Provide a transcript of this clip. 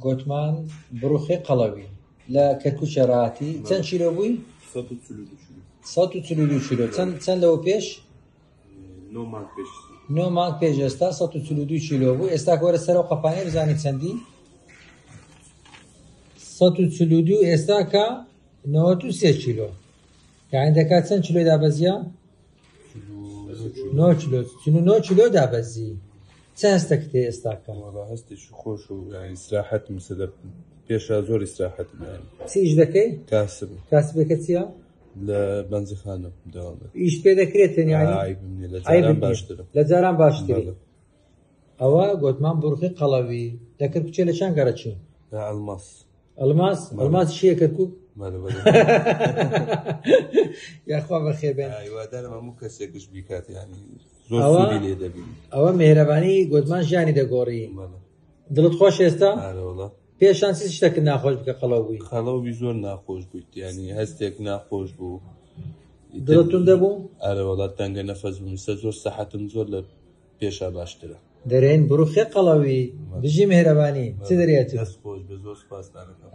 گوتمان بڕوخی قەڵەوی لە کەرکووک ڕاهاتی چەند کیلۆ بووی؟ 142 کیلۆ. چەند لەوە پێش؟ 9 مانگ پێش ئێستا 142 کیلۆ بوو. ئێستا کە وەرە سەرەوە قەپانەی بزانی چەندی؟ 142 ئێستا کە 93 کیلۆ. یعنی دەکات چەند کیلۆی دابەزیە؟ 9 کیلۆ. 9 کیلۆ دابەزی. چەند هەستێک تێ ئێستا کە؟ هەستێکی خۆش و ئیسراحەتم سەدە پێشە زۆر ئیسراحەتم چی ئیش دەکەی؟ کاسب. کاسبێکە چییە؟ لە بەنزخانە دەوام دەکەم. ئیش پێ دەکرێتن یانی؟ عیبم نییە لە جاران باشترە. لە جاران باشترە. ئەوە گوتمان بڕوخی قەڵەوی لە کەرکووکێ لە چەند گەڕە چوون؟ لە ئەڵماس. ئەڵماس چییە کەرکووک؟ یاخوا بەخێر بێن. هیوادارم هەموو کەسێکش بیکات یانی زۆر سوودی لێ دەبینی. ئەوە میهرەبانی گوتمان ژیانی دەگۆڕی. دڵت خۆش ئێستا؟ ئارەوەڵا. پێشان چ شتێکت ناخۆش بکە قەڵەو بووی؟ قەڵەوی زۆر ناخۆش بوویت یانی هەستێک ناخۆش بوو. دڵتون دەبوو؟ ئارەوەڵا تەنگە نەفەس بووم ئێستا زۆر سەحەتم زۆر لە پێشە باشترە. دەرێن بڕوخی قەڵەوی بژی میهرەبانی چ دەرێت؟ دەست خۆش بە زۆر سوپاس دەکەم.